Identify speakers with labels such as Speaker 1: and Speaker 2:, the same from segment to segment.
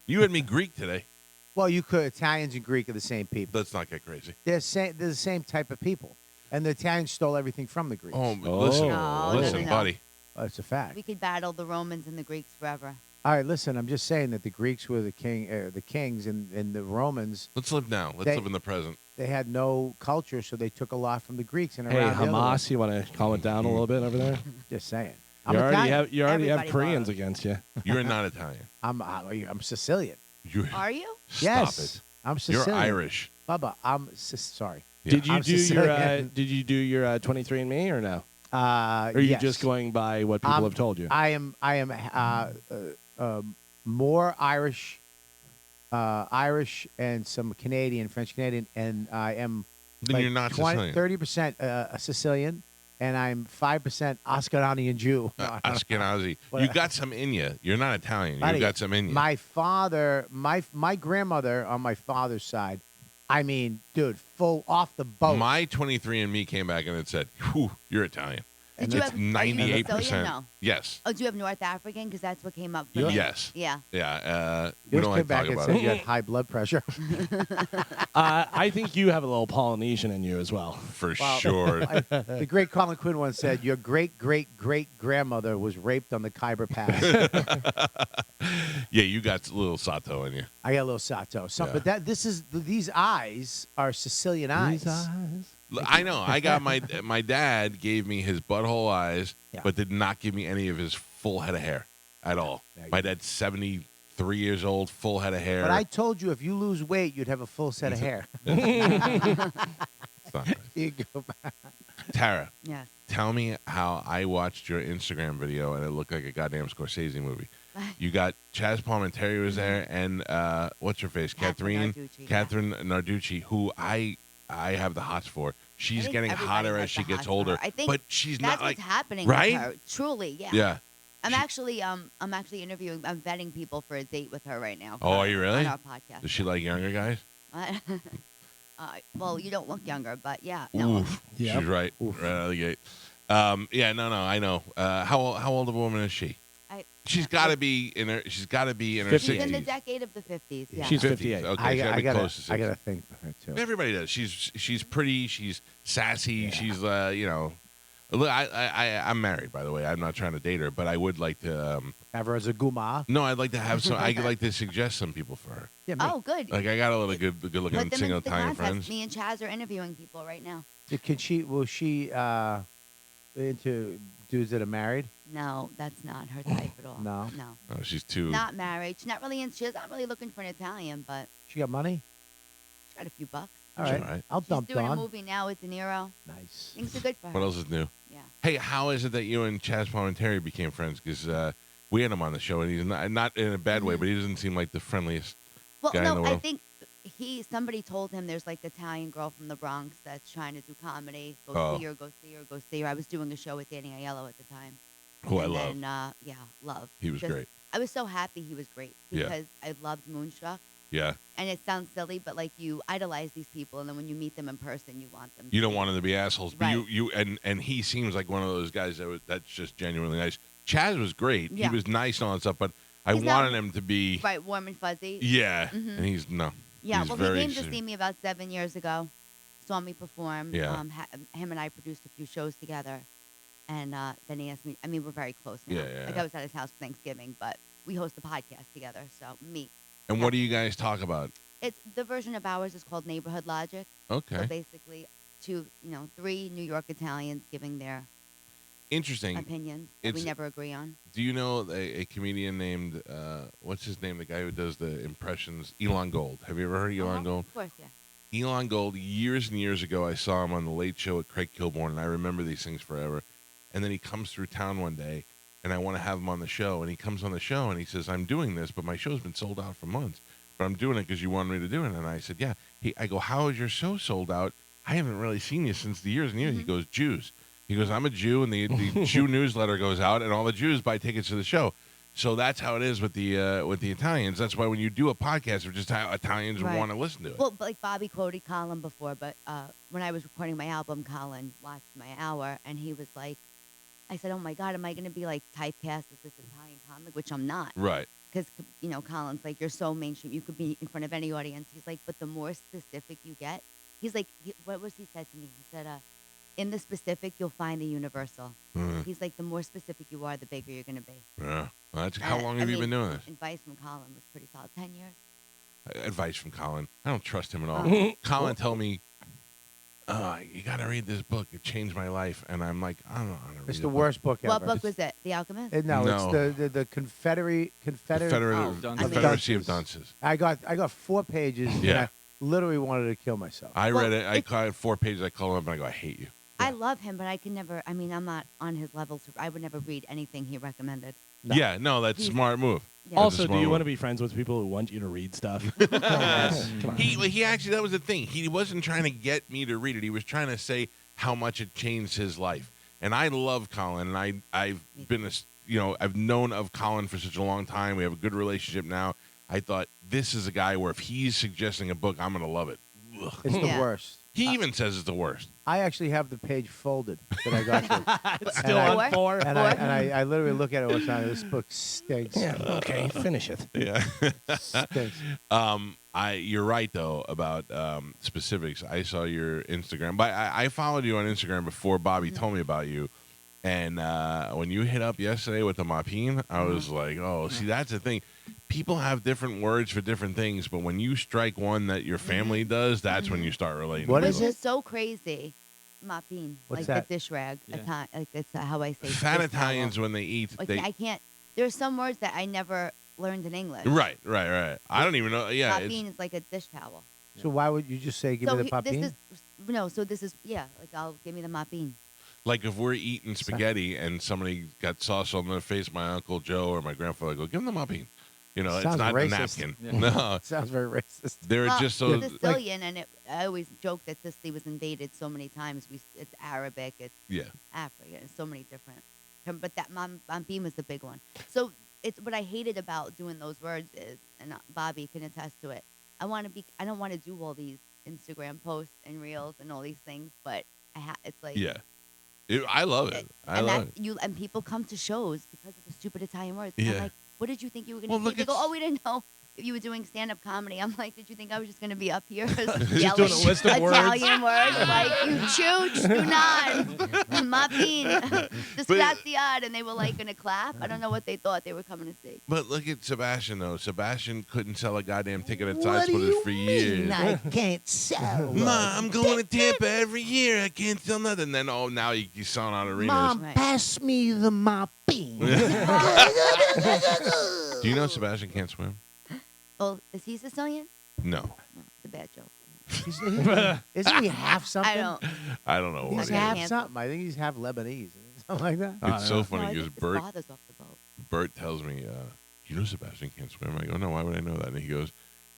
Speaker 1: You had me Greek today.
Speaker 2: Well, you could. Italians and Greek are the same people.
Speaker 1: Let's not get crazy.
Speaker 2: They're the same type of people, and the Italians stole everything from the Greeks.
Speaker 1: Listen,
Speaker 3: No.
Speaker 1: buddy.
Speaker 2: That's a fact.
Speaker 3: We could battle the Romans and the Greeks forever.
Speaker 2: All right, listen. I'm just saying that the Greeks were the kings, and the Romans.
Speaker 1: Let's live now. Let's live in the present.
Speaker 2: They had no culture, so they took a lot from the Greeks. And
Speaker 4: Hey,
Speaker 2: around the other way.
Speaker 4: Hamas, you want to calm it down a little bit over there?
Speaker 2: Just saying.
Speaker 4: You already have
Speaker 3: Everybody
Speaker 4: Koreans
Speaker 3: borrows.
Speaker 4: against you.
Speaker 1: You're not Italian.
Speaker 2: I'm Sicilian.
Speaker 3: Are you?
Speaker 1: Stop
Speaker 2: Yes,
Speaker 1: it.
Speaker 2: I'm Sicilian.
Speaker 1: You're Irish.
Speaker 2: Bubba, sorry.
Speaker 1: Yeah.
Speaker 4: Did you
Speaker 2: I'm
Speaker 4: do your
Speaker 2: Sicilian.
Speaker 4: Did you do your 23andMe or no? Or are you
Speaker 2: yes.
Speaker 4: just going by what people have told you?
Speaker 2: I am more Irish and some French Canadian, and I am
Speaker 1: Then you're not Sicilian.
Speaker 2: 30% a Sicilian, and I'm 5% Ashkenazi Jew.
Speaker 1: Ashkenazi.
Speaker 2: What-
Speaker 1: You got some in you. You're not Italian.
Speaker 2: Buddy,
Speaker 1: You got some in you.
Speaker 2: My father, my grandmother on my father's side, I mean, dude, full off the boat.
Speaker 1: My 23andMe came back and it said, "Whew, you're Italian."
Speaker 3: Did you
Speaker 1: It's
Speaker 3: have
Speaker 1: 98%.
Speaker 3: No.
Speaker 1: Yes.
Speaker 3: Oh, do you have North African? Because that's what came up. For
Speaker 2: Yeah.
Speaker 3: me.
Speaker 1: Yes.
Speaker 3: Yeah.
Speaker 1: Yeah. We
Speaker 2: Yours
Speaker 1: don't
Speaker 2: came
Speaker 1: like to
Speaker 2: back
Speaker 1: talk
Speaker 2: and
Speaker 1: about
Speaker 2: said
Speaker 1: it.
Speaker 2: you had high blood pressure.
Speaker 4: I think you have a little Polynesian in you as well.
Speaker 1: For
Speaker 2: Well,
Speaker 1: sure.
Speaker 2: The great Colin Quinn once said, "Your great grandmother was raped on the Khyber Pass."
Speaker 1: Yeah, you got a little Sato in you.
Speaker 2: I got a little Sato.
Speaker 1: Yeah.
Speaker 2: But these eyes are Sicilian eyes.
Speaker 1: I know. I got my dad gave me his butthole eyes,
Speaker 2: Yeah.
Speaker 1: but did not give me any of his full head of hair at all.
Speaker 2: Yeah,
Speaker 1: My dad's 73 years old, full head of hair.
Speaker 2: But I told you if you lose weight, you'd have a full set of hair.
Speaker 1: It's not right.
Speaker 2: You go back.
Speaker 1: Tara,
Speaker 3: Yes.
Speaker 1: tell me how I watched your Instagram video and it looked like a goddamn Scorsese movie. You got Chaz Palminteri was there, and what's her face,
Speaker 3: Catherine
Speaker 1: Catherine
Speaker 3: Narducci,
Speaker 1: Narducci, who I have the hots for. She's
Speaker 3: think
Speaker 1: getting
Speaker 3: everybody
Speaker 1: hotter
Speaker 3: has
Speaker 1: as she
Speaker 3: the
Speaker 1: gets
Speaker 3: hots for
Speaker 1: older,
Speaker 3: her. I think
Speaker 1: but she's
Speaker 3: That's
Speaker 1: not like
Speaker 3: what's happening
Speaker 1: right?
Speaker 3: with her. Truly, yeah.
Speaker 1: Yeah.
Speaker 3: I'm actually interviewing. I'm vetting people for a date with her right now.
Speaker 1: Oh, are you really?
Speaker 3: On our podcast.
Speaker 1: Does she like younger guys?
Speaker 3: Well, you don't look younger, but yeah. No.
Speaker 1: Oof.
Speaker 4: Yep.
Speaker 1: She's right.
Speaker 4: Oof.
Speaker 1: Right out of the gate. Yeah, no, I know. How old of a woman is she? She's got to be in her. She's got to be in her
Speaker 4: 50s.
Speaker 3: She's
Speaker 1: 60s.
Speaker 3: in the decade of the 50s. Yeah.
Speaker 4: She's
Speaker 1: 50s.
Speaker 4: 58.
Speaker 1: Okay, she's got to be close to 60.
Speaker 2: I got to think for her, too.
Speaker 1: Everybody does. She's pretty. She's sassy.
Speaker 2: Yeah.
Speaker 1: She's Look, I'm married, by the way. I'm not trying to date her, but I would like to.
Speaker 2: Have her as a guma.
Speaker 1: No, I'd like to have some. I'd like to suggest some people for her.
Speaker 2: Yeah, me.
Speaker 3: Oh, good.
Speaker 1: Like I got a little good looking
Speaker 3: Put them
Speaker 1: single
Speaker 3: into the
Speaker 1: Italian
Speaker 3: contest.
Speaker 1: friends.
Speaker 3: Me and Chaz are interviewing people right now.
Speaker 2: Will she into dudes that are married?
Speaker 3: No, that's not her type at all.
Speaker 2: No?
Speaker 3: No.
Speaker 1: Oh, she's too.
Speaker 3: Not married. She's not really. She's not really looking for an Italian, but
Speaker 2: She got money?
Speaker 3: she's got a few bucks.
Speaker 2: All
Speaker 1: She's
Speaker 2: right.
Speaker 1: all right.
Speaker 2: I'll
Speaker 3: She's
Speaker 2: dump
Speaker 3: doing a
Speaker 2: Dawn.
Speaker 3: movie now with De Niro.
Speaker 2: Nice.
Speaker 3: Things are good for her.
Speaker 1: What else is new?
Speaker 3: Yeah.
Speaker 1: Hey, how is it that you and Chaz Palminteri became friends? Because we had him on the show, and he's not in a bad way, but he doesn't seem like the friendliest.
Speaker 3: Well,
Speaker 1: guy in the
Speaker 3: no, I
Speaker 1: world.
Speaker 3: think somebody told him there's like the Italian girl from the Bronx that's trying to do comedy. Go
Speaker 1: Oh.
Speaker 3: see her, go see her, go see her. I was doing a show with Danny Aiello at the time.
Speaker 1: Who I
Speaker 3: And
Speaker 1: love.
Speaker 3: then, yeah, love.
Speaker 1: He was
Speaker 3: Just-
Speaker 1: great.
Speaker 3: I was so happy he was great
Speaker 1: Yeah.
Speaker 3: because I loved Moonstruck.
Speaker 1: Yeah.
Speaker 3: And it sounds silly, but like you idolize these people, and then when you meet them in person, you want them.
Speaker 1: You
Speaker 3: to
Speaker 1: don't
Speaker 3: be-
Speaker 1: want him to be assholes, but
Speaker 3: Right.
Speaker 1: you and he seems like one of those guys that's just genuinely nice. Chaz was great.
Speaker 3: Yeah.
Speaker 1: He was nice and all that stuff, but I
Speaker 3: He's not-
Speaker 1: wanted him to be.
Speaker 3: right, warm and fuzzy.
Speaker 1: Yeah,
Speaker 3: Mhm.
Speaker 1: and he's no.
Speaker 3: Yeah,
Speaker 1: he's
Speaker 3: well,
Speaker 1: very
Speaker 3: he came to
Speaker 1: soon.
Speaker 3: see me about 7 years ago. Saw me perform.
Speaker 1: Yeah.
Speaker 3: Him and I produced a few shows together, and then he asked me. I mean, we're very close now.
Speaker 1: Yeah.
Speaker 3: Like I was at his house for Thanksgiving, but we host a podcast together. So meet.
Speaker 1: And what do you guys talk about?
Speaker 3: It's the version of ours is called Neighborhood Logic. So
Speaker 1: Okay,
Speaker 3: basically, three New York Italians giving their
Speaker 1: interesting.
Speaker 3: opinions that we
Speaker 1: It's-
Speaker 3: never agree on.
Speaker 1: Do you know a comedian named what's his name? The guy who does the impressions, Elon Gold. Have you ever heard of Elon
Speaker 3: Uh-huh,
Speaker 1: Gold?
Speaker 3: Of course, yeah.
Speaker 1: Elon Gold, years and years ago, I saw him on the Late Show with Craig Kilborn, and I remember these things forever. And then he comes through town one day, and I want to have him on the show. And he comes on the show, and he says, "I'm doing this, but my show's been sold out for months. But I'm doing it because you wanted me to do it." And I said, "Yeah." I go, "How is your show sold out? I haven't really seen you since the years and years." He goes, "Jews." He goes, "I'm a Jew, and the Jew newsletter goes out, and all the Jews buy tickets to the show." So that's how it is with the Italians. That's why when you do a podcast, it's just how Italians
Speaker 3: Right.
Speaker 1: want to listen to it.
Speaker 3: Well, like Bobby quoted Colin before, but when I was recording my album, Colin watched my hour, and he was like, I said, "Oh my God, am I going to be like typecast as this Italian comic?" Which I'm not.
Speaker 1: Right.
Speaker 3: because Colin's like, you're so mainstream, you could be in front of any audience. He's like, but the more specific you get, he's like, what was he said to me? He said, in the specific, you'll find the universal. He's like, the more specific you are, the bigger you're gonna be.
Speaker 1: Yeah. Well, how long have you been doing this?
Speaker 3: Advice from Colin was pretty solid. 10 years.
Speaker 1: Advice from Colin. I don't trust him at all. Colin told me, you got to read this book. It changed my life. And I'm like, I don't know how to read
Speaker 2: It's
Speaker 1: a
Speaker 2: the
Speaker 1: book.
Speaker 2: worst book ever.
Speaker 3: What book was it? The Alchemist?
Speaker 2: No,
Speaker 1: No.
Speaker 2: it's the Confederate.
Speaker 1: Confederacy of Dunces.
Speaker 2: I got 4 pages.
Speaker 1: Yeah.
Speaker 2: And I literally wanted to kill myself.
Speaker 1: I
Speaker 3: Well,
Speaker 1: read it. I caught 4 pages. I call him up and I go, I hate you.
Speaker 3: I love him, but I can never. I mean, I'm not on his level, so I would never read anything he recommended.
Speaker 2: No.
Speaker 1: Yeah, no, that's a
Speaker 3: He's-
Speaker 1: smart move.
Speaker 3: Yeah.
Speaker 1: That's a
Speaker 4: Also, do
Speaker 1: smart
Speaker 4: you
Speaker 1: move.
Speaker 4: want to be friends with people who want you to read stuff? Come on.
Speaker 1: He actually, that was the thing. He wasn't trying to get me to read it. He was trying to say how much it changed his life. And I love Colin, and I've been I've known of Colin for such a long time. We have a good relationship now. I thought this is a guy where if he's suggesting a book, I'm going to love it. Ugh.
Speaker 2: It's the
Speaker 3: Yeah.
Speaker 2: worst.
Speaker 1: He even says it's the worst.
Speaker 2: I actually have the page folded that I got to.
Speaker 4: It's still
Speaker 2: And
Speaker 4: on 4.
Speaker 2: And I literally look at it all the time. This book stinks.
Speaker 4: Yeah, okay, finish it.
Speaker 1: Yeah.
Speaker 2: Stinks.
Speaker 1: You're right though about specifics. I saw your Instagram, but I followed you on Instagram before Bobby told me about you. And when you hit up yesterday with the mapine, I was like, oh, see, that's the thing. People have different words for different things, but when you strike one that your family does, that's when you start relating.
Speaker 2: What
Speaker 1: to
Speaker 2: is
Speaker 3: Which
Speaker 1: it?
Speaker 3: is so crazy. Mapine,
Speaker 2: What's
Speaker 3: like
Speaker 2: that?
Speaker 3: the dish rag.
Speaker 5: Yeah.
Speaker 3: Like it's how I say.
Speaker 1: Fat
Speaker 3: dish towel.
Speaker 1: Italians, when they eat,
Speaker 3: Like,
Speaker 1: they
Speaker 3: I can't. There's some words that I never learned in English.
Speaker 1: right. I don't even know. Yeah,
Speaker 3: Mapine is like a dish towel.
Speaker 2: So why would you just say, give me the
Speaker 3: this
Speaker 2: papine?
Speaker 3: is So this is like I'll give me the mapine.
Speaker 1: like if we're eating spaghetti and somebody got sauce on their face, my Uncle Joe or my grandfather go, give them the mapine. It's
Speaker 2: Sounds
Speaker 1: not
Speaker 2: racist.
Speaker 1: the napkin.
Speaker 5: Yeah.
Speaker 1: No,
Speaker 2: Sounds very racist.
Speaker 1: they're
Speaker 3: Well,
Speaker 1: just so.
Speaker 3: Sicilian, and I always joke that Sicily was invaded so many times. It's Arabic, it's
Speaker 1: Yeah.
Speaker 3: Africa, and so many different. But that mapine was the big one. So it's what I hated about doing those words is, and Bobby can attest to it. I don't want to do all these Instagram posts and reels and all these things, but it's like
Speaker 1: Yeah. I love it. I
Speaker 3: and
Speaker 1: love it.
Speaker 3: and people come to shows because of the stupid Italian words.
Speaker 1: Yeah.
Speaker 3: I'm like, what did you think you were going to
Speaker 1: Well,
Speaker 3: do?
Speaker 1: look,
Speaker 3: They go,
Speaker 1: it's-
Speaker 3: oh, we didn't know if you were doing stand-up comedy. I'm like, did you think I was just going to be up here yelling
Speaker 4: doing a list of words?
Speaker 3: Italian words like you chooch, do not, mapine, disgraziad, and they were like going to clap. I don't know what they thought they were coming to see.
Speaker 1: But look at Sebastian though. Sebastian couldn't sell a goddamn ticket at Side Splitters for years.
Speaker 2: I can't sell.
Speaker 1: Ma, I'm going to Tampa every year. I can't sell nothing. Then now he's selling out arenas.
Speaker 2: Mom,
Speaker 3: Right.
Speaker 2: pass me the mapine.
Speaker 1: Do you know Sebastian can't swim?
Speaker 3: Oh, is he Sicilian?
Speaker 1: No,
Speaker 3: No, it's a bad joke.
Speaker 2: Isn't he half something?
Speaker 1: I don't know what
Speaker 2: He's
Speaker 1: he
Speaker 3: Okay.
Speaker 2: half
Speaker 1: is.
Speaker 3: Handsome.
Speaker 2: something. I think he's half Lebanese. Something like that.
Speaker 1: It's so
Speaker 3: No,
Speaker 1: funny
Speaker 3: I
Speaker 1: because
Speaker 3: think his
Speaker 1: Bert
Speaker 3: father's off the boat.
Speaker 1: Bert tells me, you know Sebastian can't swim? I go, no, why would I know that? And he goes,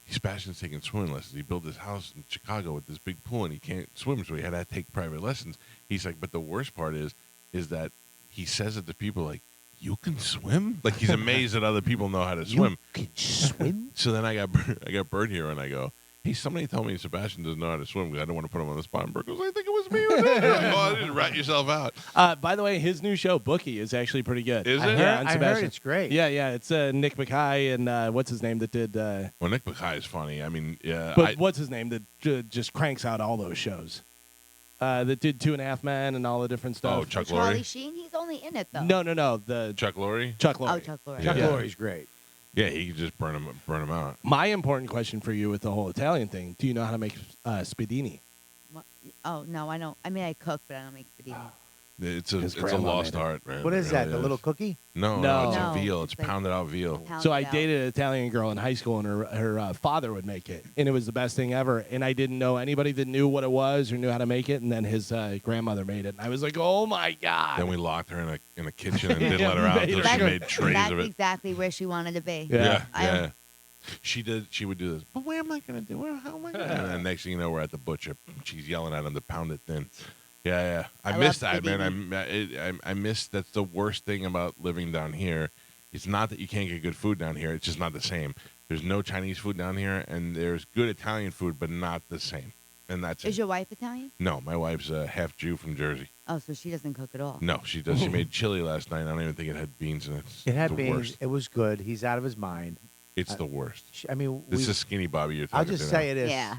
Speaker 1: Sebastian's taking swimming lessons. He built his house in Chicago with this big pool, and he can't swim, so he had to take private lessons. He's like, but the worst part is that he says it to people like, you can swim? Like he's amazed that other people know how to swim.
Speaker 2: You can swim?
Speaker 1: So then I got Bert here, and I go, hey, somebody told me Sebastian doesn't know how to swim because I don't want to put him on the spot. And Bert goes, I think it was me. Who did it?" I'm like, oh, just rat yourself out.
Speaker 4: By the way, his new show, Bookie, is actually pretty good.
Speaker 1: Is
Speaker 2: I
Speaker 1: it?
Speaker 2: heard,
Speaker 4: Yeah, and
Speaker 2: I heard
Speaker 4: Sebastian.
Speaker 2: it's great.
Speaker 4: Yeah. It's Nick Mackay and what's his name that did.
Speaker 1: Well, Nick Mackay is funny. I mean, yeah.
Speaker 4: But what's his name that just cranks out all those shows? That did 2.5 Men and all the different stuff.
Speaker 1: Oh, Chuck
Speaker 3: Charlie
Speaker 1: Lorre?
Speaker 3: Sheen, he's only in it though.
Speaker 4: No. The
Speaker 1: Chuck Lorre?
Speaker 4: Chuck Lorre.
Speaker 3: Oh, Chuck Lorre.
Speaker 2: Chuck
Speaker 1: Yeah.
Speaker 2: Lorre's great.
Speaker 1: Yeah, he could just burn him out.
Speaker 4: My important question for you with the whole Italian thing: do you know how to make spiedini?
Speaker 3: Oh no, I don't. I mean, I cook, but I don't make spaghetti.
Speaker 1: It's
Speaker 4: His
Speaker 1: a
Speaker 4: grandma
Speaker 1: lost
Speaker 4: made it.
Speaker 1: art, man.
Speaker 2: What
Speaker 1: It
Speaker 2: is that?
Speaker 1: really
Speaker 2: The little cookie?
Speaker 1: No,
Speaker 4: No.
Speaker 1: it's
Speaker 3: No,
Speaker 1: a veal. It's
Speaker 3: it's like-
Speaker 1: pounded out veal.
Speaker 3: Pound
Speaker 4: So
Speaker 3: it
Speaker 4: I
Speaker 3: out.
Speaker 4: dated an Italian girl in high school, and her father would make it, and it was the best thing ever. And I didn't know anybody that knew what it was or knew how to make it. And then his grandmother made it, and I was like, "Oh my god!"
Speaker 1: Then we locked her in a kitchen and didn't
Speaker 4: Yeah,
Speaker 1: let her out
Speaker 4: made
Speaker 1: until
Speaker 4: her
Speaker 1: she
Speaker 4: cook.
Speaker 1: made trays
Speaker 3: That's
Speaker 1: of it.
Speaker 3: exactly where she wanted to be.
Speaker 4: Yeah.
Speaker 1: Yeah. She would do this. But where am I going to do it? How am I going to? And then next thing you know, we're at the butcher. She's yelling at him to pound it thin. Yeah. I
Speaker 3: I
Speaker 1: miss
Speaker 3: love
Speaker 1: that, man. I miss. That's the worst thing about living down here. It's not that you can't get good food down here. It's just not the same. There's no Chinese food down here, and there's good Italian food, but not the same. and that's
Speaker 3: Is
Speaker 1: it.
Speaker 3: your wife Italian?
Speaker 1: No, my wife's a half Jew from Jersey.
Speaker 3: Oh, so she doesn't cook at all.
Speaker 1: No, she does. She made chili last night. I don't even think it had beans in it. It's
Speaker 2: It had
Speaker 1: the
Speaker 2: beans.
Speaker 1: worst.
Speaker 2: It was good. He's out of his mind.
Speaker 1: It's the worst.
Speaker 2: I mean,
Speaker 1: This is skinny Bobby you're talking
Speaker 2: I'll just
Speaker 1: to
Speaker 2: say
Speaker 1: now.
Speaker 2: it is.
Speaker 3: Yeah.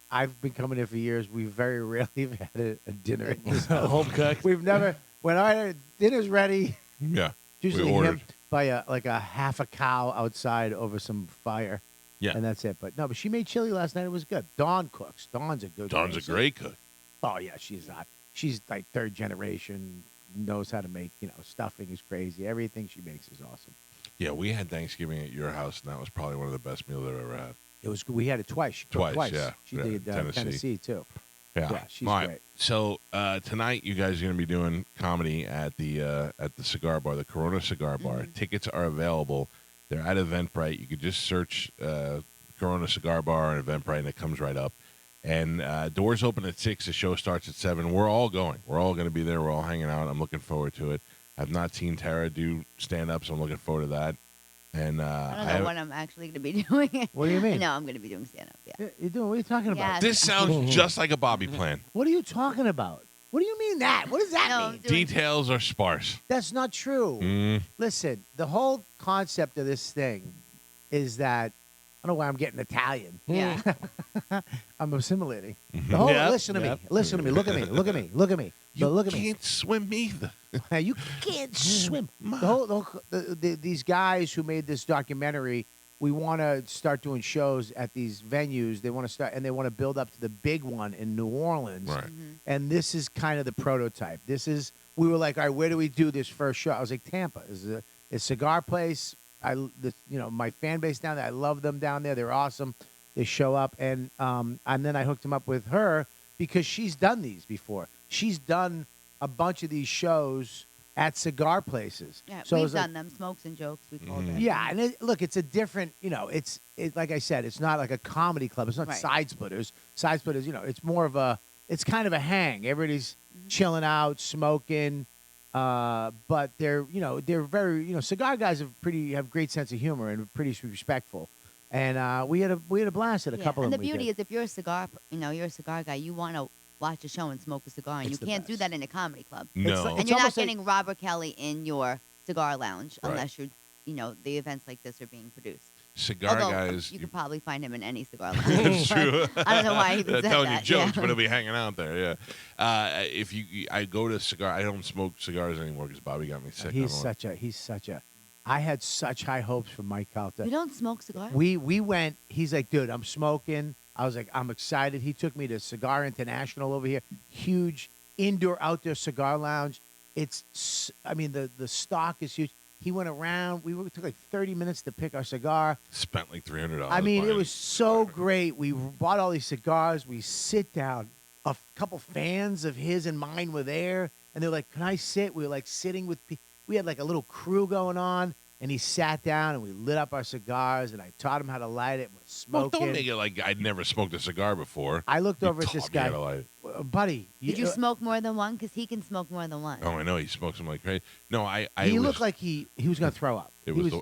Speaker 2: I've been coming here for years. We very rarely have had a dinner at this house.
Speaker 4: Home cooked.
Speaker 2: We've never. When our dinner's ready,
Speaker 1: Yeah.
Speaker 2: usually
Speaker 1: we ordered.
Speaker 2: him by a half a cow outside over some fire.
Speaker 1: Yeah.
Speaker 2: And that's it. But no, but she made chili last night. It was good. Dawn cooks. Dawn's a good.
Speaker 1: Dawn's a
Speaker 2: cook.
Speaker 1: great cook.
Speaker 2: Oh yeah, she's not. She's like third generation. Knows how to make. Stuffing is crazy. Everything she makes is awesome.
Speaker 1: Yeah, we had Thanksgiving at your house, and that was probably one of the best meals I've ever had.
Speaker 2: It was. We had it twice. She cooked
Speaker 1: Twice, yeah.
Speaker 2: She
Speaker 1: Yeah,
Speaker 2: did
Speaker 1: Tennessee.
Speaker 2: too.
Speaker 1: Yeah,
Speaker 2: she's
Speaker 1: All right.
Speaker 2: great.
Speaker 1: So tonight, you guys are going to be doing comedy at the cigar bar, the Corona Cigar Bar.
Speaker 3: Mm-hmm.
Speaker 1: Tickets are available. They're at Eventbrite. You could just search Corona Cigar Bar and Eventbrite, and it comes right up. And doors open at 6. The show starts at 7. We're all going. We're all going to be there. We're all hanging out. I'm looking forward to it. I've not seen Tara do stand-up, so I'm looking forward to that. And
Speaker 3: I don't know what I'm actually going to be doing.
Speaker 2: What do you mean?
Speaker 3: No, I'm going to be doing stand-up, yeah.
Speaker 2: You doing? What are you talking
Speaker 3: Yeah.
Speaker 2: about?
Speaker 1: This sounds just like a Bobby plan.
Speaker 2: What are you talking about? What do you mean that? What does that
Speaker 3: No,
Speaker 2: mean?
Speaker 3: doing-
Speaker 1: Details are sparse.
Speaker 2: That's not true.
Speaker 1: Mm.
Speaker 2: Listen, the whole concept of this thing is that I don't know why I'm getting Italian.
Speaker 3: Yeah.
Speaker 2: I'm assimilating.
Speaker 1: Mm-hmm.
Speaker 2: The whole
Speaker 4: Yep,
Speaker 2: listen to
Speaker 4: yep.
Speaker 2: me. Listen to me. Look at me. Look at me. Look at me.
Speaker 1: You
Speaker 2: Look at me.
Speaker 1: can't swim either.
Speaker 2: You can't swim. These guys who made this documentary, we want to start doing shows at these venues. They want to start, and they want to build up to the big one in New Orleans.
Speaker 1: Right.
Speaker 2: And this is kind of the prototype. We were like, all right, where do we do this first show? I was like, Tampa. This is a cigar place. My fan base down there, I love them down there. They're awesome. They show up, and then I hooked him up with her because she's done these before. She's done a bunch of these shows at cigar places.
Speaker 3: Yeah,
Speaker 2: So it
Speaker 3: we've
Speaker 2: was like-
Speaker 3: done them. Smokes and jokes, we called it.
Speaker 2: yeah, and look, it's a different, it's like I said, it's not like a comedy club. It's not
Speaker 3: Right.
Speaker 2: Side Splitters. Side Splitters, it's more of it's kind of a hang. Everybody's chilling out, smoking, but they're very, cigar guys have great sense of humor and are pretty respectful. And we had a blast at a
Speaker 3: Yeah,
Speaker 2: couple
Speaker 3: and
Speaker 2: of
Speaker 3: the
Speaker 2: them.
Speaker 3: beauty is if you're a cigar guy, you want to watch a show and smoke a cigar, and
Speaker 2: It's
Speaker 3: you
Speaker 2: the
Speaker 3: can't do
Speaker 2: best.
Speaker 3: that in a comedy club.
Speaker 1: No.
Speaker 2: It's like-
Speaker 3: And you're not
Speaker 2: almost like-
Speaker 3: getting Robert Kelly in your cigar lounge
Speaker 1: Right.
Speaker 3: unless the events like this are being produced.
Speaker 1: Cigar
Speaker 3: Although
Speaker 1: guys.
Speaker 3: you could probably find him in any cigar lounge.
Speaker 1: It's true.
Speaker 3: I don't know why I even
Speaker 1: They're
Speaker 3: said
Speaker 1: telling
Speaker 3: that.
Speaker 1: you jokes,
Speaker 3: yeah.
Speaker 1: but he'll be hanging out there. Yeah. I go to cigar. I don't smoke cigars anymore because Bobby got me sick.
Speaker 2: He's such a. I had such high hopes for Mike Calta.
Speaker 3: You don't smoke cigars?
Speaker 2: We went. He's like, dude, I'm smoking. I was like, I'm excited. He took me to Cigar International over here, huge indoor outdoor cigar lounge. The stock is huge. He went around. It took like 30 minutes to pick our cigar.
Speaker 1: Spent like $300.
Speaker 2: I mean, it
Speaker 1: buying-
Speaker 2: was so great. We bought all these cigars. We sit down. A couple fans of his and mine were there, and they're like, "Can I sit?" We were like sitting with. We had like a little crew going on, and he sat down and we lit up our cigars, and I taught him how to light it. We're
Speaker 1: Well,
Speaker 2: smoking.
Speaker 1: don't make it like I'd never smoked a cigar before.
Speaker 2: I looked
Speaker 1: You
Speaker 2: over at
Speaker 1: taught
Speaker 2: this
Speaker 1: me how
Speaker 2: guy,
Speaker 1: to light it.
Speaker 2: buddy.
Speaker 3: Did you smoke more than one? Because he can smoke more than one.
Speaker 1: Oh, I know he smokes them like crazy. No,
Speaker 2: He
Speaker 1: was,
Speaker 2: looked like he was going to throw up.
Speaker 1: It
Speaker 2: he
Speaker 1: was
Speaker 2: was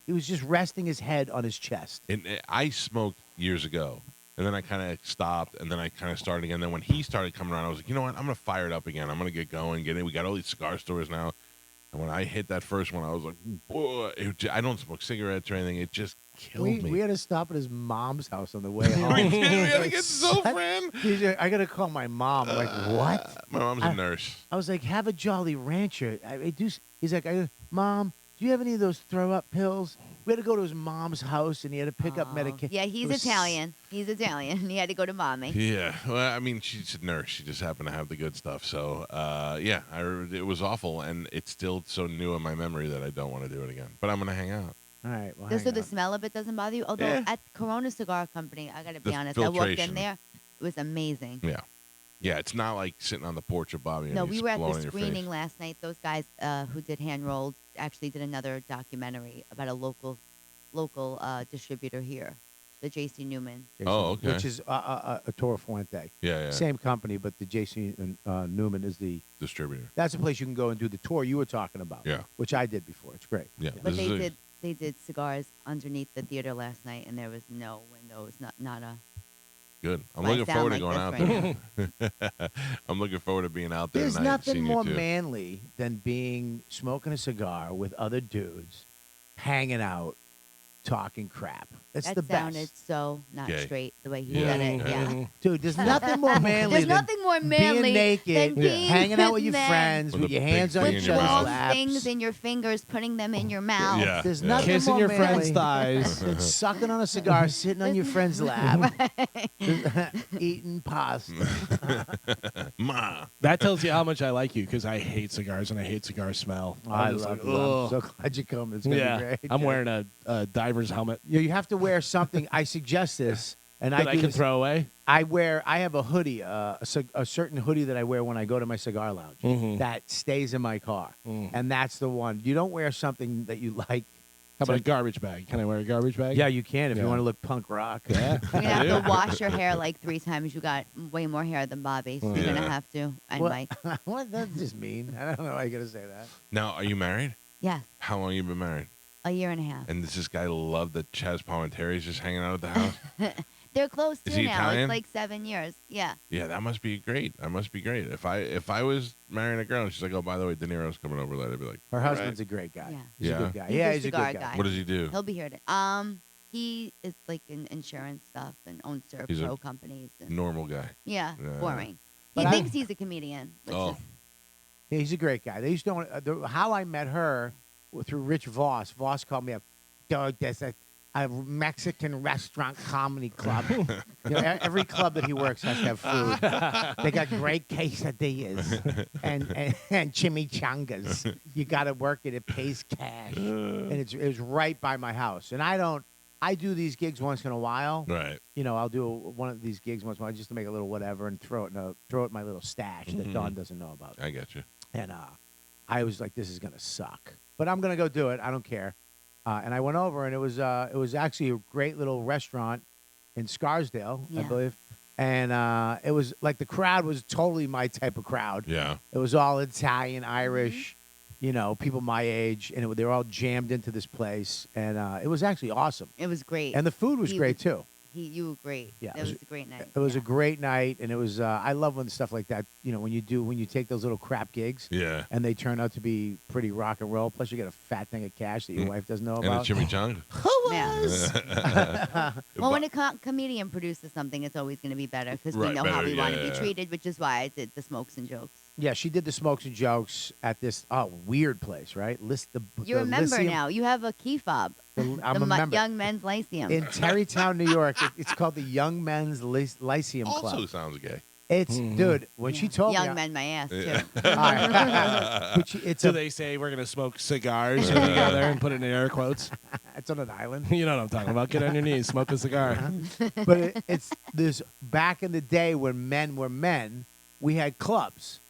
Speaker 2: he was just resting his head on his chest.
Speaker 1: And I smoked years ago, and then I kind of stopped, and then I kind of started again. Then when he started coming around, I was like, you know what? I'm gonna fire it up again. I'm gonna get going, get in. We got all these cigar stores now, and when I hit that first one, I was like, boy, I don't smoke cigarettes or anything. It just killed me.
Speaker 2: We had to stop at his mom's house on the way home.
Speaker 1: We had to get so friend.
Speaker 2: He's like, I got to call my mom. I'm like, what?
Speaker 1: My mom's a nurse.
Speaker 2: I was like, have a Jolly Rancher. He's like, Mom, do you have any of those throw up pills? We had to go to his mom's house, and he had to pick up
Speaker 3: Oh.
Speaker 2: medication.
Speaker 3: Yeah, he's Italian. He's Italian. He had to go to mommy.
Speaker 1: Yeah, well, I mean, she's a nurse. She just happened to have the good stuff. So, it was awful, and it's still so new in my memory that I don't want to do it again. But I'm gonna hang out.
Speaker 2: All right. Well,
Speaker 3: So
Speaker 2: hang
Speaker 3: the
Speaker 2: on.
Speaker 3: smell of it doesn't bother you? Although
Speaker 1: Yeah.
Speaker 3: at Corona Cigar Company, I got to be
Speaker 1: The
Speaker 3: honest, I walked
Speaker 1: filtration.
Speaker 3: in there. It was amazing.
Speaker 1: Yeah, it's not like sitting on the porch of Bobby. And
Speaker 3: No,
Speaker 1: he's
Speaker 3: we were at
Speaker 1: blowing
Speaker 3: the
Speaker 1: in your
Speaker 3: screening
Speaker 1: face.
Speaker 3: last night. Those guys who did hand rolled actually did another documentary about a local distributor here, the J.C. Newman.
Speaker 2: Jason,
Speaker 1: Oh, okay.
Speaker 2: Which is a Toro Fuente.
Speaker 1: Yeah.
Speaker 2: Same company, but the J.C. Newman is
Speaker 1: Distributor.
Speaker 2: that's a place you can go and do the tour you were talking about.
Speaker 1: Yeah.
Speaker 2: Which I did before. It's great.
Speaker 1: Yeah.
Speaker 3: But
Speaker 1: this is
Speaker 3: they did cigars underneath the theater last night, and there was no windows, not a.
Speaker 1: good. I'm
Speaker 3: Why I
Speaker 1: looking
Speaker 3: sound
Speaker 1: forward
Speaker 3: like
Speaker 1: to going out
Speaker 3: this right
Speaker 1: there. I'm looking forward to being out there
Speaker 2: There's
Speaker 1: tonight.
Speaker 2: nothing
Speaker 1: seeing you
Speaker 2: more
Speaker 1: two.
Speaker 2: manly than smoking a cigar with other dudes, hanging out, talking crap. It's
Speaker 3: That
Speaker 2: the
Speaker 3: sounded
Speaker 2: best.
Speaker 3: so not
Speaker 1: Gay.
Speaker 3: straight the way he
Speaker 1: Yeah.
Speaker 3: said it. Yeah.
Speaker 4: Mhm.
Speaker 2: Dude, there's nothing more manly
Speaker 3: There's
Speaker 2: than
Speaker 3: nothing more manly
Speaker 2: being naked,
Speaker 3: than being
Speaker 2: hanging out with your
Speaker 3: men.
Speaker 2: friends,
Speaker 1: With
Speaker 2: with
Speaker 1: a
Speaker 2: your
Speaker 1: big
Speaker 2: hands on
Speaker 1: thing
Speaker 2: each
Speaker 1: in your
Speaker 2: other's
Speaker 1: mouth.
Speaker 3: Long
Speaker 2: laps.
Speaker 3: things in your fingers, putting them in your mouth.
Speaker 1: Yeah.
Speaker 2: There's
Speaker 1: yeah.
Speaker 2: nothing
Speaker 4: Kissing
Speaker 2: more
Speaker 4: your
Speaker 2: manly
Speaker 4: friend's thighs.
Speaker 2: than sucking on a cigar, sitting on your friend's lap, eating pasta.
Speaker 1: Ma.
Speaker 4: That tells you how much I like you because I hate cigars and I hate cigar smell.
Speaker 2: I
Speaker 4: I'm just
Speaker 2: love
Speaker 4: like,
Speaker 2: you. I'm
Speaker 4: "Ugh."
Speaker 2: so glad you come. It's gonna
Speaker 4: yeah,
Speaker 2: be great.
Speaker 4: I'm
Speaker 2: dude.
Speaker 4: wearing a diver's helmet
Speaker 2: You have to wear something. I suggest this, and
Speaker 4: that
Speaker 2: I
Speaker 4: I
Speaker 2: do
Speaker 4: can
Speaker 2: this-
Speaker 4: throw away.
Speaker 2: I have a hoodie, a certain hoodie that I wear when I go to my cigar lounge
Speaker 4: Mhm.
Speaker 2: that stays in my car, and that's the one. You don't wear something that you like.
Speaker 4: How about a garbage bag? Can I wear a garbage bag?
Speaker 2: Yeah, you can if you
Speaker 4: Yeah.
Speaker 2: want to look punk rock.
Speaker 4: Yeah.
Speaker 3: You're gonna have to wash your hair like 3 times. You got way more hair than Bobby, so you're
Speaker 1: Yeah.
Speaker 3: gonna have to. And
Speaker 2: What?
Speaker 3: Mike.
Speaker 2: What? That's just mean. I don't know why you're gonna say that.
Speaker 1: Now, are you married?
Speaker 3: Yes,
Speaker 1: How long you been married?
Speaker 3: a year and a half.
Speaker 1: And does this guy love that Chaz Palminteri's just hanging out at the house?
Speaker 3: They're close
Speaker 1: Is
Speaker 3: too
Speaker 1: he
Speaker 3: now.
Speaker 1: Italian?
Speaker 3: It's like 7 years. Yeah.
Speaker 1: Yeah, that must be great. That must be great. If I was marrying a girl and she's like, oh, by the way, De Niro's coming over later, I'd be like,
Speaker 2: Her
Speaker 1: "All
Speaker 2: husband's
Speaker 1: right."
Speaker 2: a great guy.
Speaker 3: Yeah.
Speaker 2: He's
Speaker 1: Yeah?
Speaker 2: a good guy.
Speaker 3: He's
Speaker 2: yeah,
Speaker 3: a
Speaker 2: he's a
Speaker 3: cigar
Speaker 2: good guy.
Speaker 3: guy.
Speaker 1: What does he do?
Speaker 3: He'll be here. He is like in insurance stuff and owns
Speaker 1: He's a
Speaker 3: Servpro companies. And,
Speaker 1: Normal guy.
Speaker 3: yeah,
Speaker 1: Yeah.
Speaker 3: boring.
Speaker 2: But
Speaker 3: He
Speaker 2: I-
Speaker 3: thinks he's a comedian. Which
Speaker 1: Oh.
Speaker 3: is,
Speaker 2: Yeah, he's a great guy. They used to how I met her through Rich Voss. Voss called me up. Dog, there's a Mexican restaurant comedy club. Every club that he works has to have food. They got great quesadillas and chimichangas. You got to work it. It pays cash, and it was right by my house. And I do these gigs once in a while.
Speaker 1: Right.
Speaker 2: I'll do one of these gigs once in a while just to make a little whatever and throw it in my little stash that Dawn doesn't know about.
Speaker 1: I get you.
Speaker 2: And I was like, this is gonna suck, but I'm gonna go do it. I don't care. And I went over, and it was actually a great little restaurant in Scarsdale, I
Speaker 3: Yeah.
Speaker 2: believe. And it was like the crowd was totally my type of crowd.
Speaker 1: Yeah.
Speaker 2: It was all Italian, Irish, people my age, and they were all jammed into this place, and it was actually awesome.
Speaker 3: it was great.
Speaker 2: And the food was
Speaker 3: He
Speaker 2: great
Speaker 3: was-
Speaker 2: too.
Speaker 3: you were great.
Speaker 2: Yeah,
Speaker 3: It was a great night.
Speaker 2: It was
Speaker 3: yeah.
Speaker 2: a great night, and it was. I love when stuff like that. When you take those little crap gigs,
Speaker 1: Yeah.
Speaker 2: and they turn out to be pretty rock and roll. Plus, you get a fat thing of cash that your wife doesn't know
Speaker 1: And a
Speaker 2: about.
Speaker 1: chimichanga.
Speaker 3: Yeah. Well, when a comedian produces something, it's always going to be better because
Speaker 1: Right,
Speaker 3: we know how
Speaker 1: better,
Speaker 3: we want to
Speaker 1: yeah.
Speaker 3: be treated, which is why I did the smokes and jokes.
Speaker 2: Yeah, she did the smokes and jokes at this weird place, right?
Speaker 3: You're a member
Speaker 2: Lyceum-
Speaker 3: now. You have a key fob.
Speaker 2: I'm
Speaker 3: the
Speaker 2: a member.
Speaker 3: Young Men's Lyceum.
Speaker 2: In Terrytown, New York. It's called the Young Men's Lyceum
Speaker 1: Also
Speaker 2: Club.
Speaker 1: sounds gay.
Speaker 2: It's dude. When she told
Speaker 3: Young
Speaker 2: me,
Speaker 3: men, my ass
Speaker 1: Yeah.
Speaker 3: too.
Speaker 2: it's
Speaker 4: So they say we're gonna smoke cigars together and put it in air quotes.
Speaker 2: it's on an island.
Speaker 4: You know what I'm talking about. Get on your knees, smoke a cigar.
Speaker 2: But it's this back in the day when men were men. We had clubs.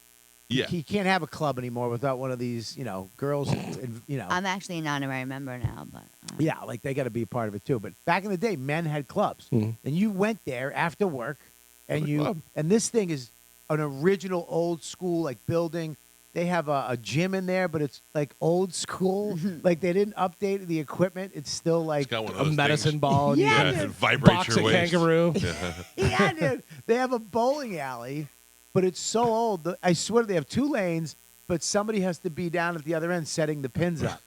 Speaker 1: Yeah.
Speaker 2: You can't have a club anymore without one of these, girls.
Speaker 3: I'm actually an honorary member now, but
Speaker 2: Yeah, like they got to be a part of it too. But back in the day, men had clubs,
Speaker 4: Mhm.
Speaker 2: and you went there after work, and
Speaker 1: a club.
Speaker 2: and this thing is an original old school like building. They have a gym in there, but it's like old school. Like they didn't update the equipment. It's still like
Speaker 1: It's got one of
Speaker 4: A
Speaker 1: those
Speaker 4: medicine
Speaker 1: things.
Speaker 4: ball. And
Speaker 2: Yeah,
Speaker 4: you
Speaker 1: Yeah,
Speaker 2: dude.
Speaker 1: it vibrates
Speaker 4: box
Speaker 1: your
Speaker 4: a
Speaker 1: waist.
Speaker 4: kangaroo.
Speaker 2: yeah, dude. They have a bowling alley, but it's so old. I swear they have 2 lanes, but somebody has to be down at the other end setting the pins up.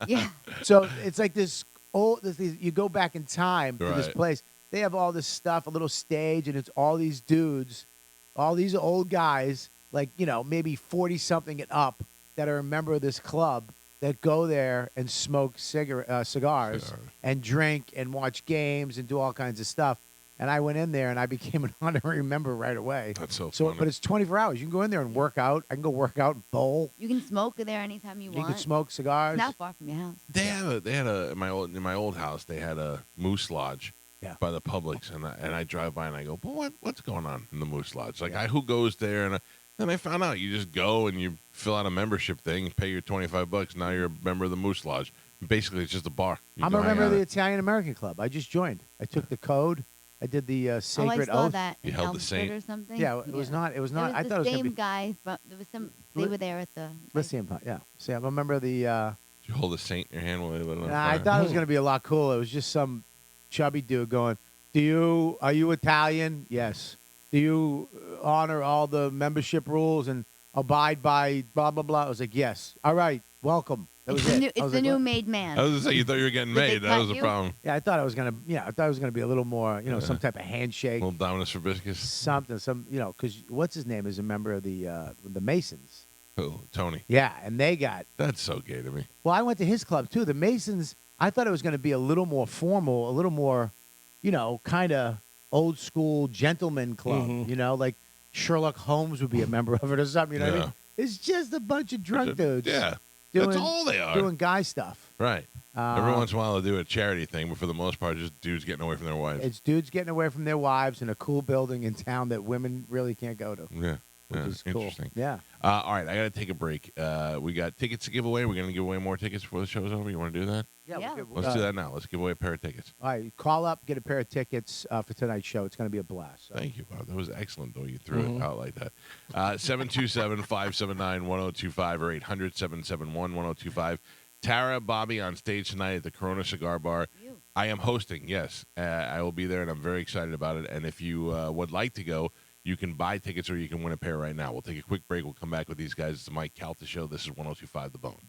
Speaker 3: yeah.
Speaker 2: So it's like this old. You go back in time to this
Speaker 1: Right.
Speaker 2: place. They have all this stuff, a little stage, and it's all these dudes, all these old guys, like maybe 40 something and up, that are a member of this club that go there and smoke cigars and drink and watch games and do all kinds of stuff. And I went in there and I became an honorary member right away.
Speaker 1: That's so
Speaker 2: So,
Speaker 1: funny.
Speaker 2: but it's 24 hours. You can go in there and work out. I can go work out and bowl.
Speaker 3: You can smoke there anytime you
Speaker 2: You
Speaker 3: want.
Speaker 2: can smoke cigars.
Speaker 3: It's not far from your house.
Speaker 1: They had a in my old house. They had a moose lodge
Speaker 2: Yeah.
Speaker 1: by the Publix, and I drive by and I go, but what's going on in the moose lodge? Like, who goes there? And then I found out you just go and you fill out a membership thing, pay your $25. Now you're a member of the moose lodge. Basically, it's just a bar. You
Speaker 2: I'm
Speaker 1: go
Speaker 2: a
Speaker 1: hang
Speaker 2: member of
Speaker 1: out
Speaker 2: the
Speaker 1: at-
Speaker 2: Italian American Club. I just joined. I took the code. I did the sacred
Speaker 3: I saw
Speaker 2: oath.
Speaker 3: that.
Speaker 1: You
Speaker 3: in
Speaker 1: held the
Speaker 3: Elmsford
Speaker 1: saint.
Speaker 3: or something.
Speaker 2: Yeah, it was not. It was not.
Speaker 3: It was
Speaker 2: I
Speaker 3: the
Speaker 2: thought it was
Speaker 3: same
Speaker 2: going to be.
Speaker 3: guy. But there was some. They
Speaker 2: Li-
Speaker 3: were there at the.
Speaker 2: Lyceum. Yeah. See, I'm a member of the.
Speaker 1: Did you hold a saint in your hand while they lit it on
Speaker 2: I
Speaker 1: fire?
Speaker 2: thought it was going to be a lot cooler. It was just some chubby dude going, Are you Italian? Yes. Do you honor all the membership rules and abide by blah blah blah? I was like, yes. All right, welcome. That was it. I
Speaker 3: It's
Speaker 2: was
Speaker 3: the
Speaker 2: like,
Speaker 3: new
Speaker 2: what?
Speaker 3: made man.
Speaker 1: I was gonna say you thought you were getting
Speaker 3: Did they
Speaker 1: made. That
Speaker 3: cut
Speaker 1: was the
Speaker 3: you?
Speaker 1: problem.
Speaker 2: Yeah, I thought I was gonna. I thought it was gonna be a little more, some type of handshake,
Speaker 1: Little Dominus Verbiscus.
Speaker 2: something, because what's his name is a member of the Masons.
Speaker 1: Oh, Tony.
Speaker 2: Yeah, and they got.
Speaker 1: That's so gay to me.
Speaker 2: Well, I went to his club too. The Masons. I thought it was going to be a little more formal, a little more, kind of old school gentleman club.
Speaker 4: Mhm.
Speaker 2: Like Sherlock Holmes would be a member of it or something. You know what I
Speaker 1: Yeah.
Speaker 2: mean? It's just a bunch of drunk dudes.
Speaker 1: Yeah.
Speaker 2: doing,
Speaker 1: That's all they are.
Speaker 2: doing guy stuff.
Speaker 1: Right. Every once in a while, they'll do a charity thing, but for the most part, just dudes getting away from their wives.
Speaker 2: It's dudes getting away from their wives in a cool building in town that women really can't go to.
Speaker 1: Yeah.
Speaker 2: Which
Speaker 1: Yeah,
Speaker 2: is cool.
Speaker 1: interesting.
Speaker 2: Yeah.
Speaker 1: All right, I got to take a break. We got tickets to give away. We're going to give away more tickets before the show's over. You want to do that?
Speaker 3: Yeah.
Speaker 1: Let's do that now. Let's give away a pair of tickets.
Speaker 2: All right, call up, get a pair of tickets for tonight's show. It's going to be a blast. So.
Speaker 1: Thank you, Bob. That was excellent, though. You threw it out like that. 727-579-1025 or 800-771-1025. Tara, Bobby on stage tonight at the Corona Cigar Bar.
Speaker 3: You.
Speaker 1: I am hosting, yes. I will be there, and I'm very excited about it. And if you would like to go, you can buy tickets or you can win a pair right now. We'll take a quick break. We'll come back with these guys. It's the Mike Calta Show. This is 102.5 The Bone.